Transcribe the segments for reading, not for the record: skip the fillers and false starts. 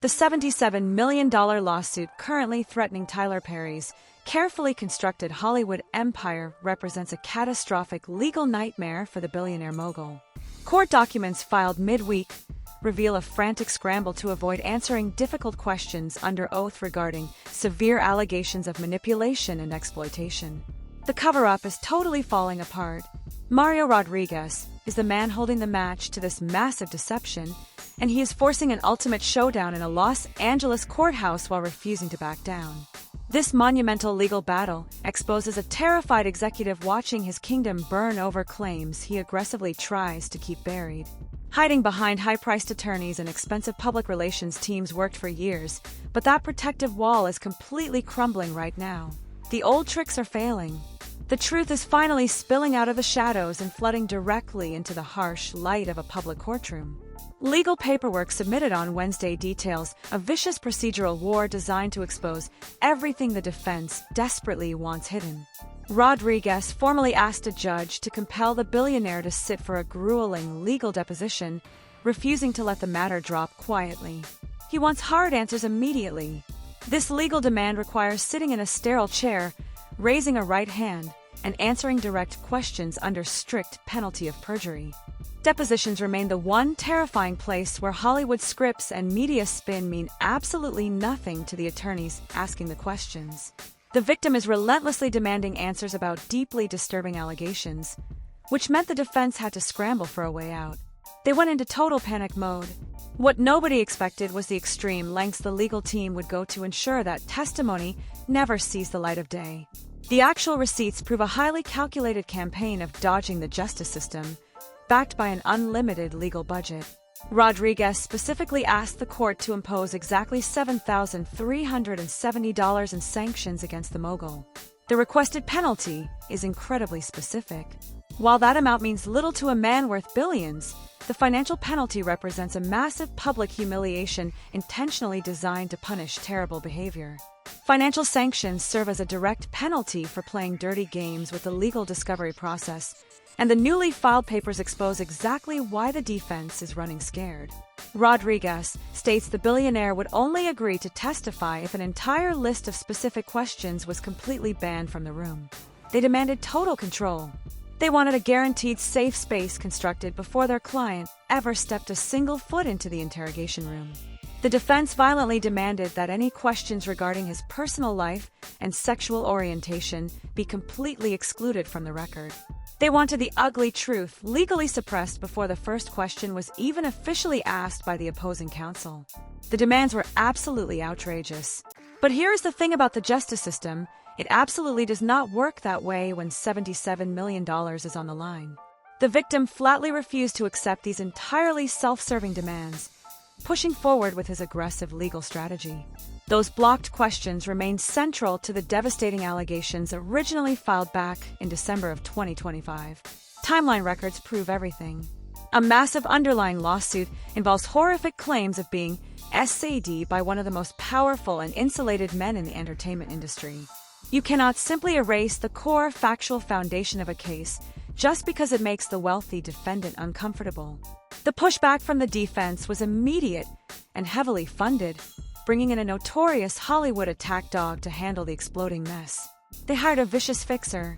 The $77 million lawsuit currently threatening Tyler Perry's carefully constructed Hollywood empire represents a catastrophic legal nightmare for the billionaire mogul. Court documents filed midweek reveal a frantic scramble to avoid answering difficult questions under oath regarding severe allegations of manipulation and exploitation. The cover-up is totally falling apart. Mario Rodriguez is the man holding the match to this massive deception, and he is forcing an ultimate showdown in a Los Angeles courthouse while refusing to back down. This monumental legal battle exposes a terrified executive watching his kingdom burn over claims he aggressively tries to keep buried. Hiding behind high-priced attorneys and expensive public relations teams worked for years, but that protective wall is completely crumbling right now. The old tricks are failing. The truth is finally spilling out of the shadows and flooding directly into the harsh light of a public courtroom. Legal paperwork submitted on Wednesday details a vicious procedural war designed to expose everything the defense desperately wants hidden. Rodriguez formally asked a judge to compel the billionaire to sit for a grueling legal deposition, refusing to let the matter drop quietly. He wants hard answers immediately. This legal demand requires sitting in a sterile chair, raising a right hand, and answering direct questions under strict penalty of perjury. Depositions remain the one terrifying place where Hollywood scripts and media spin mean absolutely nothing to the attorneys asking the questions. The victim is relentlessly demanding answers about deeply disturbing allegations, which meant the defense had to scramble for a way out. They went into total panic mode. What nobody expected was the extreme lengths the legal team would go to ensure that testimony never sees the light of day. The actual receipts prove a highly calculated campaign of dodging the justice system, backed by an unlimited legal budget. Rodriguez specifically asked the court to impose exactly $7,370 in sanctions against the mogul. The requested penalty is incredibly specific. While that amount means little to a man worth billions, the financial penalty represents a massive public humiliation intentionally designed to punish terrible behavior. Financial sanctions serve as a direct penalty for playing dirty games with the legal discovery process, and the newly filed papers expose exactly why the defense is running scared. Rodriguez states the billionaire would only agree to testify if an entire list of specific questions was completely banned from the room. They demanded total control. They wanted a guaranteed safe space constructed before their client ever stepped a single foot into the interrogation room. The defense violently demanded that any questions regarding his personal life and sexual orientation be completely excluded from the record. They wanted the ugly truth legally suppressed before the first question was even officially asked by the opposing counsel. The demands were absolutely outrageous. But here's the thing about the justice system: it absolutely does not work that way when $77 million is on the line. The victim flatly refused to accept these entirely self-serving demands, pushing forward with his aggressive legal strategy. Those blocked questions remained central to the devastating allegations originally filed back in December of 2025. Timeline records prove everything. A massive underlying lawsuit involves horrific claims of being SAD by one of the most powerful and insulated men in the entertainment industry. You cannot simply erase the core factual foundation of a case just because it makes the wealthy defendant uncomfortable. The pushback from the defense was immediate and heavily funded, bringing in a notorious Hollywood attack dog to handle the exploding mess. They hired a vicious fixer.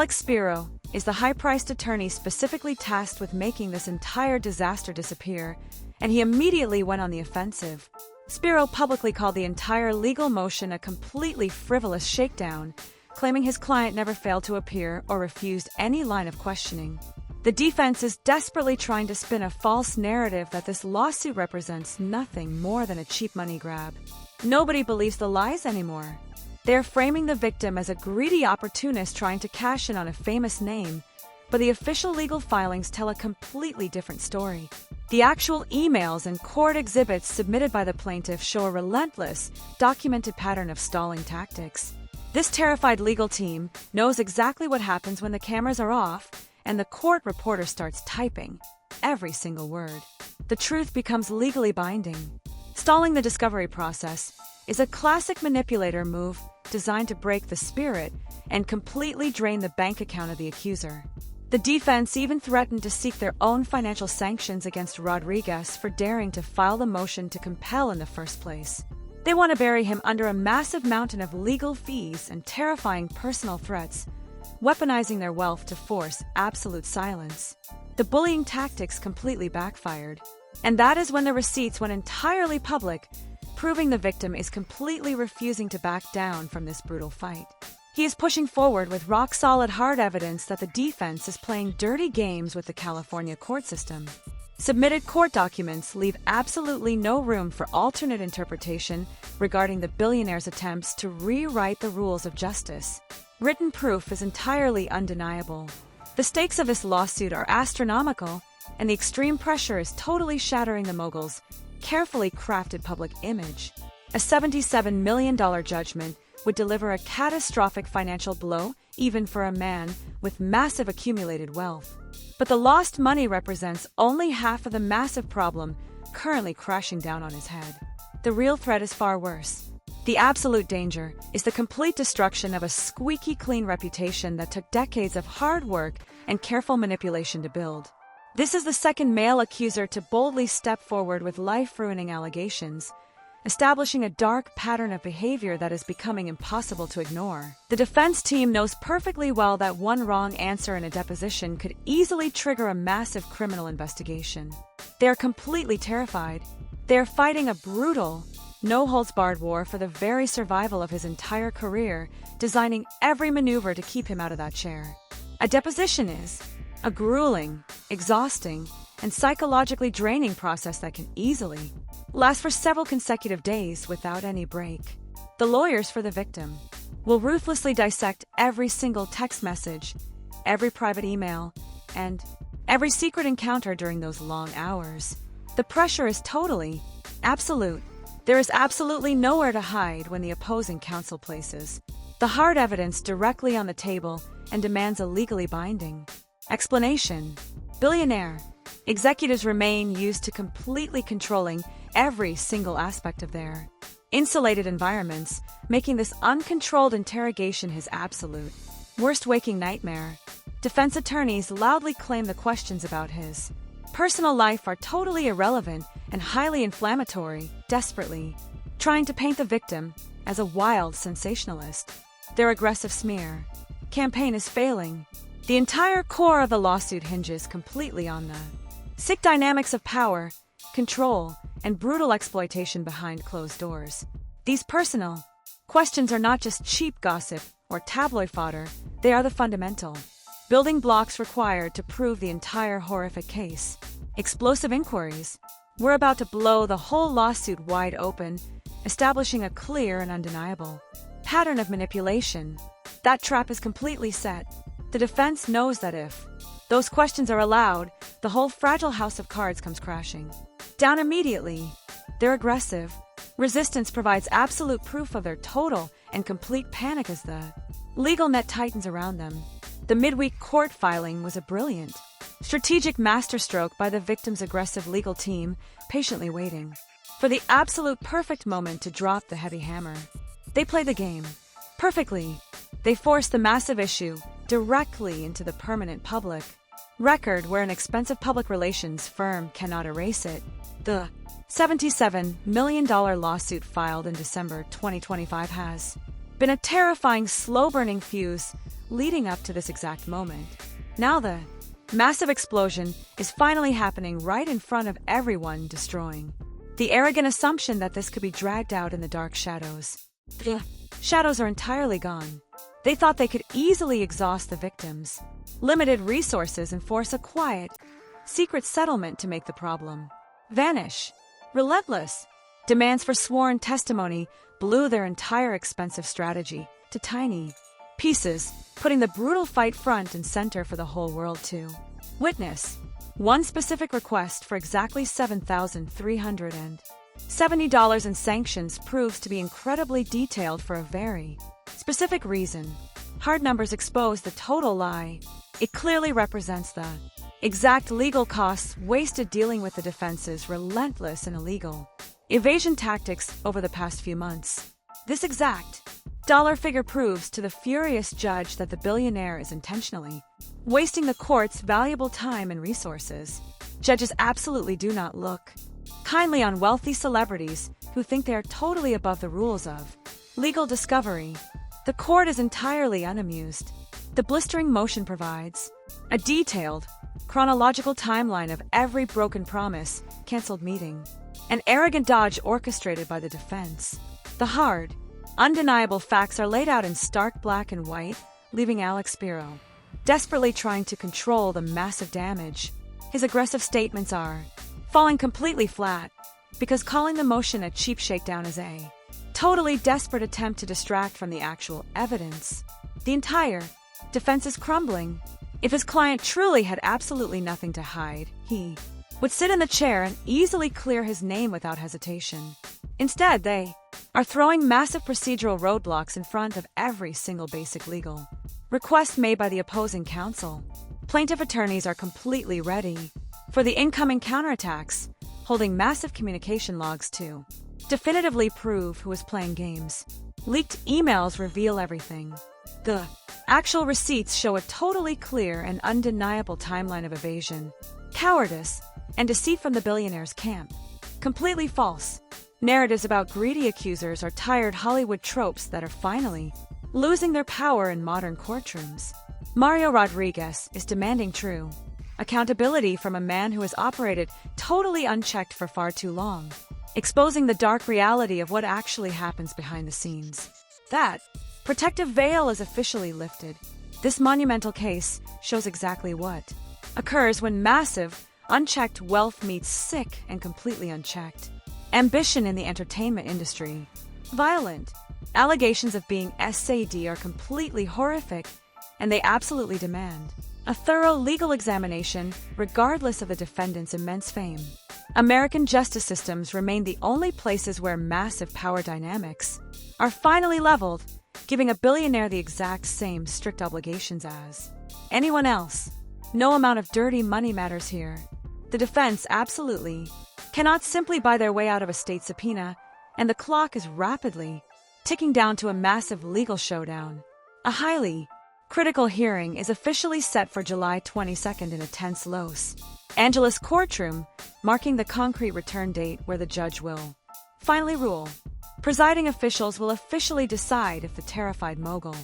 Spiro is the high-priced attorney specifically tasked with making this entire disaster disappear, and he immediately went on the offensive. Spiro publicly called the entire legal motion a completely frivolous shakedown, claiming his client never failed to appear or refused any line of questioning. The defense is desperately trying to spin a false narrative that this lawsuit represents nothing more than a cheap money grab. Nobody believes the lies anymore. They're framing the victim as a greedy opportunist trying to cash in on a famous name, but the official legal filings tell a completely different story. The actual emails and court exhibits submitted by the plaintiff show a relentless, documented pattern of stalling tactics. This terrified legal team knows exactly what happens when the cameras are off and the court reporter starts typing every single word. The truth becomes legally binding. Stalling the discovery process is a classic manipulator move designed to break the spirit and completely drain the bank account of the accuser. The defense even threatened to seek their own financial sanctions against Rodriguez for daring to file the motion to compel in the first place. They want to bury him under a massive mountain of legal fees and terrifying personal threats, weaponizing their wealth to force absolute silence. The bullying tactics completely backfired. And that is when the receipts went entirely public, proving the victim is completely refusing to back down from this brutal fight. He is pushing forward with rock-solid hard evidence that the defense is playing dirty games with the California court system. Submitted court documents leave absolutely no room for alternate interpretation regarding the billionaire's attempts to rewrite the rules of justice. Written proof is entirely undeniable. The stakes of this lawsuit are astronomical, and the extreme pressure is totally shattering the mogul's carefully crafted public image. A $77 million judgment would deliver a catastrophic financial blow even for a man with massive accumulated wealth. But the lost money represents only half of the massive problem currently crashing down on his head. The real threat is far worse. The absolute danger is the complete destruction of a squeaky clean reputation that took decades of hard work and careful manipulation to build. This is the second male accuser to boldly step forward with life-ruining allegations, establishing a dark pattern of behavior that is becoming impossible to ignore. The defense team knows perfectly well that one wrong answer in a deposition could easily trigger a massive criminal investigation. They are completely terrified. They are fighting a brutal, no-holds-barred war for the very survival of his entire career, designing every maneuver to keep him out of that chair. A deposition is a grueling, exhausting, and psychologically draining process that can easily last for several consecutive days without any break. The lawyers for the victim will ruthlessly dissect every single text message, every private email, and every secret encounter during those long hours. The pressure is totally, absolute. There is absolutely nowhere to hide when the opposing counsel places the hard evidence directly on the table and demands a legally binding explanation. Billionaire executives remain used to completely controlling every single aspect of their insulated environments, making this uncontrolled interrogation his absolute worst waking nightmare. Defense attorneys loudly claim the questions about his personal life are totally irrelevant and highly inflammatory, desperately trying to paint the victim as a wild sensationalist. Their aggressive smear campaign is failing. The entire core of the lawsuit hinges completely on the sick dynamics of power, control, and brutal exploitation behind closed doors. These personal questions are not just cheap gossip or tabloid fodder, they are the fundamental building blocks required to prove the entire horrific case. Explosive inquiries. We're about to blow the whole lawsuit wide open, establishing a clear and undeniable pattern of manipulation. That trap is completely set. The defense knows that if those questions are allowed, the whole fragile house of cards comes crashing down immediately. They're aggressive. Resistance provides absolute proof of their total and complete panic as the legal net tightens around them. The midweek court filing was a brilliant, strategic masterstroke by the victim's aggressive legal team, patiently waiting for the absolute perfect moment to drop the heavy hammer. They play the game perfectly. They force the massive issue directly into the permanent public record where an expensive public relations firm cannot erase it. The $77 million lawsuit filed in December 2025 has been a terrifying, slow-burning fuse leading up to this exact moment. Now the massive explosion is finally happening right in front of everyone, destroying the arrogant assumption that this could be dragged out in the dark shadows. The shadows are entirely gone. They thought they could easily exhaust the victim's limited resources and force a quiet, secret settlement to make the problem vanish. Relentless demands for sworn testimony blew their entire expensive strategy to tiny pieces, putting the brutal fight front and center for the whole world to witness. One specific request for exactly $7,370 in sanctions proves to be incredibly detailed for a very specific reason. Hard numbers expose the total lie. It clearly represents the exact legal costs wasted dealing with the defense's relentless and illegal evasion tactics over the past few months. This exact dollar figure proves to the furious judge that the billionaire is intentionally wasting the court's valuable time and resources. Judges absolutely do not look kindly on wealthy celebrities who think they are totally above the rules of legal discovery. The court is entirely unamused. The blistering motion provides a detailed, chronological timeline of every broken promise, canceled meeting, an arrogant dodge orchestrated by the defense. The hard, undeniable facts are laid out in stark black and white, leaving Spiro desperately trying to control the massive damage. His aggressive statements are falling completely flat because calling the motion a cheap shakedown is a totally desperate attempt to distract from the actual evidence. The entire defense is crumbling. If his client truly had absolutely nothing to hide, he would sit in the chair and easily clear his name without hesitation. Instead, they are throwing massive procedural roadblocks in front of every single basic legal request made by the opposing counsel. Plaintiff attorneys are completely ready for the incoming counterattacks, holding massive communication logs to definitively prove who is playing games. Leaked emails reveal everything. The actual receipts show a totally clear and undeniable timeline of evasion, cowardice, and deceit from the billionaire's camp. Completely false. Narratives about greedy accusers are tired Hollywood tropes that are finally losing their power in modern courtrooms. Mario Rodriguez is demanding true accountability from a man who has operated totally unchecked for far too long, exposing the dark reality of what actually happens behind the scenes. That protective veil is officially lifted. This monumental case shows exactly what occurs when massive, unchecked wealth meets sick and completely unchecked ambition in the entertainment industry. Violent allegations of being SAD are completely horrific, and they absolutely demand a thorough legal examination regardless of the defendant's immense fame. American justice systems remain the only places where massive power dynamics are finally leveled, giving a billionaire the exact same strict obligations as anyone else. No amount of dirty money matters here. The defense absolutely cannot simply buy their way out of a state subpoena, and the clock is rapidly ticking down to a massive legal showdown. A highly critical hearing is officially set for July 22nd in a tense Los Angeles courtroom, marking the concrete return date where the judge will finally rule. Presiding officials will officially decide if the terrified mogul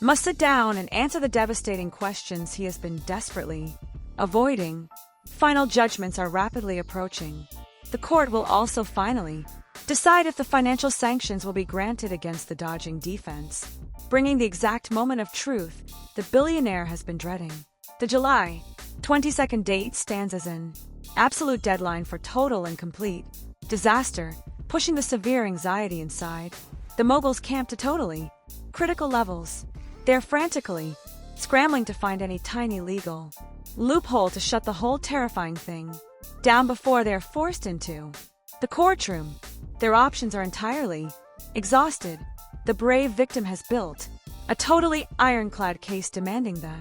must sit down and answer the devastating questions he has been desperately avoiding. Final judgments are rapidly approaching. The court will also finally decide if the financial sanctions will be granted against the dodging defense, bringing the exact moment of truth the billionaire has been dreading. The July 22nd date stands as an absolute deadline for total and complete disaster, pushing the severe anxiety inside the mogul's camp to totally critical levels. They're frantically scrambling to find any tiny legal loophole to shut the whole terrifying thing down before they're forced into the courtroom. Their options are entirely exhausted. The brave victim has built a totally ironclad case demanding the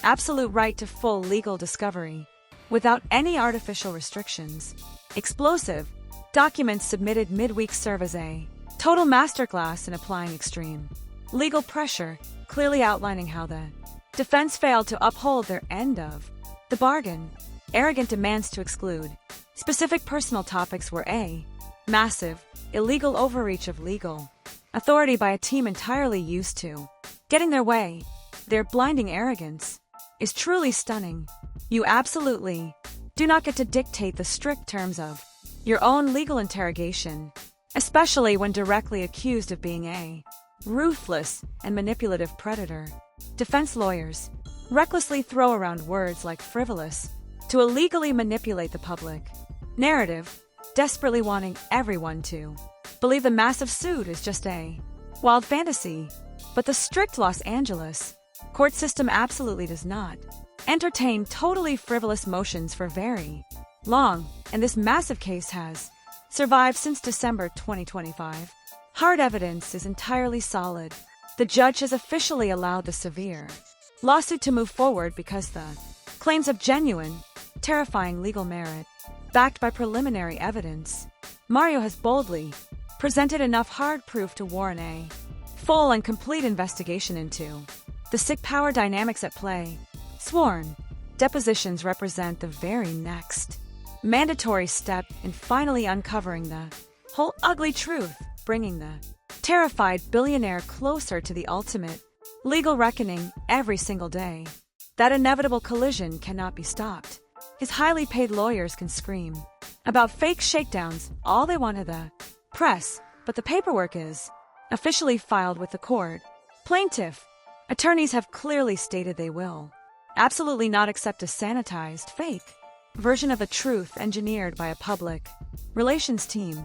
absolute right to full legal discovery without any artificial restrictions. Explosive documents submitted midweek serve as a total masterclass in applying extreme legal pressure, clearly outlining how the defense failed to uphold their end of the bargain. Arrogant demands to exclude specific personal topics were a massive, illegal overreach of legal authority by a team entirely used to getting their way. Their blinding arrogance is truly stunning. You absolutely do not get to dictate the strict terms of your own legal interrogation, especially when directly accused of being a ruthless and manipulative predator. Defense lawyers recklessly throw around words like frivolous to illegally manipulate the public narrative, desperately wanting everyone to believe the massive suit is just a wild fantasy. But the strict Los Angeles court system absolutely does not entertain totally frivolous motions for very long, and this massive case has survived since December 2025. Hard evidence is entirely solid. The judge has officially allowed the severe lawsuit to move forward because the claims of genuine, terrifying legal merit, backed by preliminary evidence. Mario has boldly presented enough hard proof to warrant a full and complete investigation into the sick power dynamics at play. Sworn. Depositions represent the very next mandatory step in finally uncovering the whole ugly truth, bringing the terrified billionaire closer to the ultimate legal reckoning every single day. That inevitable collision cannot be stopped. His highly paid lawyers can scream about fake shakedowns all they want to the press, but the paperwork is officially filed with the court. Plaintiff attorneys have clearly stated they will absolutely not accept a sanitized, fake version of the truth engineered by a public relations team.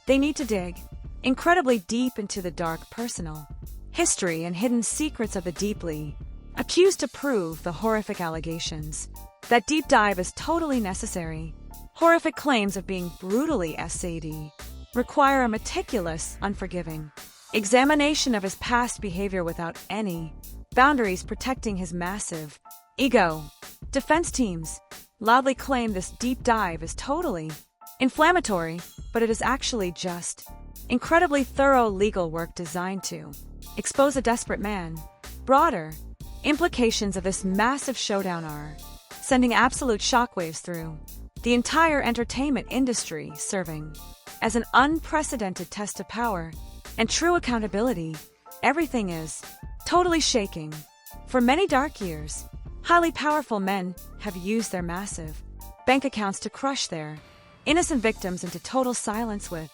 They need to dig incredibly deep into the dark personal history and hidden secrets of the deeply accused to prove the horrific allegations. That deep dive is totally necessary. Horrific claims of being brutally SAD require a meticulous, unforgiving examination of his past behavior without any boundaries protecting his massive ego. Defense teams loudly claim this deep dive is totally inflammatory, but it is actually just incredibly thorough legal work designed to expose a desperate man. Broader implications of this massive showdown are sending absolute shockwaves through the entire entertainment industry, serving as an unprecedented test of power and true accountability. Everything is totally shaking. For many dark years, highly powerful men have used their massive bank accounts to crush their innocent victims into total silence with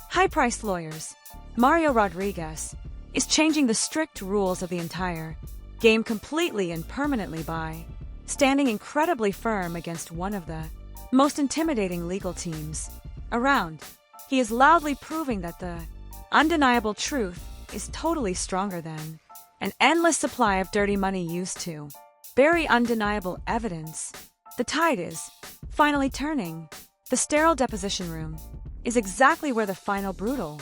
high-priced lawyers. Mario Rodriguez is changing the strict rules of the entire game completely and permanently by standing incredibly firm against one of the most intimidating legal teams around. He is loudly proving that the undeniable truth is totally stronger than an endless supply of dirty money used to bury undeniable evidence. The tide is finally turning. The sterile deposition room is exactly where the final brutal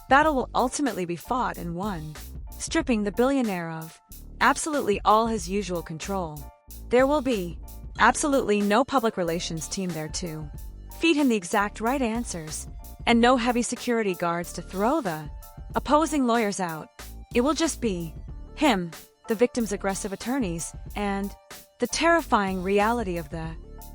battle will ultimately be fought and won, stripping the billionaire of absolutely all his usual control. There will be absolutely no public relations team there to feed him the exact right answers, and no heavy security guards to throw the opposing lawyers out. It will just be him, the victim's aggressive attorneys, and the terrifying reality of the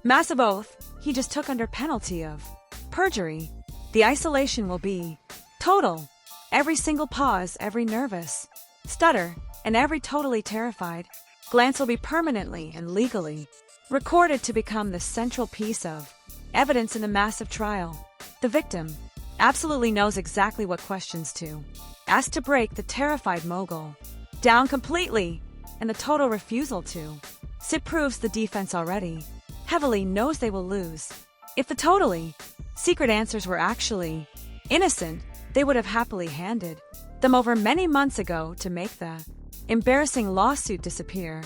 massive oath he just took under penalty of perjury. The isolation will be total. Every single pause, every nervous stutter, and every totally terrified glance will be permanently and legally recorded to become the central piece of evidence in the massive trial. The victim absolutely knows exactly what questions to ask to break the terrified mogul down completely, and the total refusal to sit proves the defense already heavily knows they will lose. If the totally secret answers were actually innocent, they would have happily handed them over many months ago to make the embarrassing lawsuit disappear.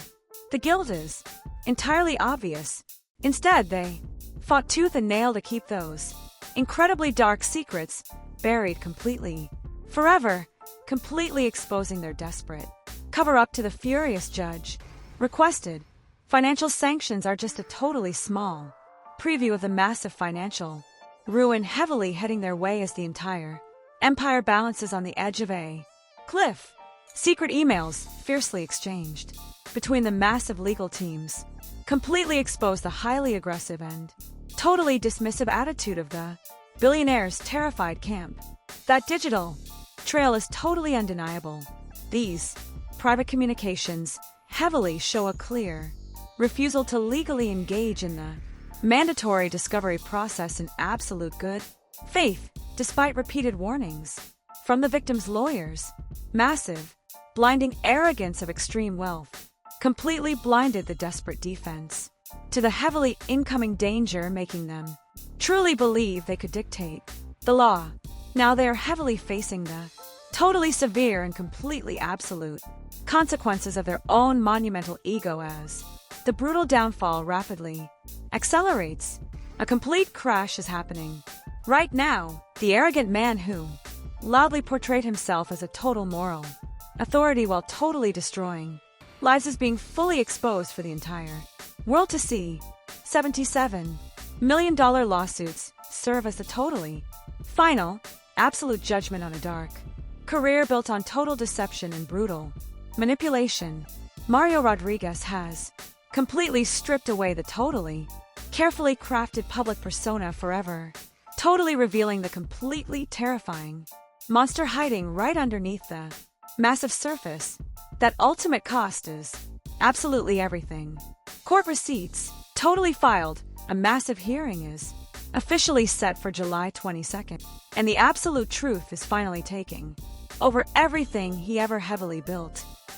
The guilt is entirely obvious. Instead, they fought tooth and nail to keep those incredibly dark secrets buried completely, forever, completely exposing their desperate cover-up to the furious judge. Requested financial sanctions are just a totally small preview of the massive financial ruin heavily heading their way as the entire empire balances on the edge of a cliff. Secret emails, fiercely exchanged between the massive legal teams, completely expose the highly aggressive and totally dismissive attitude of the billionaire's terrified camp. That digital trail is totally undeniable. These private communications heavily show a clear refusal to legally engage in the mandatory discovery process in absolute good faith, despite repeated warnings from the victim's lawyers. Massive, blinding arrogance of extreme wealth completely blinded the desperate defense to the heavily incoming danger, making them truly believe they could dictate the law. Now they are heavily facing the totally severe and completely absolute consequences of their own monumental ego as the brutal downfall rapidly accelerates. A complete crash is happening right now. The arrogant man who loudly portrayed himself as a total moral authority while totally destroying lives is being fully exposed for the entire world to see. $77 million lawsuits serve as the totally final, absolute judgment on a dark career built on total deception and brutal manipulation. Mario Rodriguez has completely stripped away the totally, carefully crafted public persona forever, totally revealing the completely terrifying monster hiding right underneath the massive surface. That ultimate cost is absolutely everything. Court receipts, totally filed, a massive hearing is officially set for July 22nd, and the absolute truth is finally taking over everything he ever heavily built.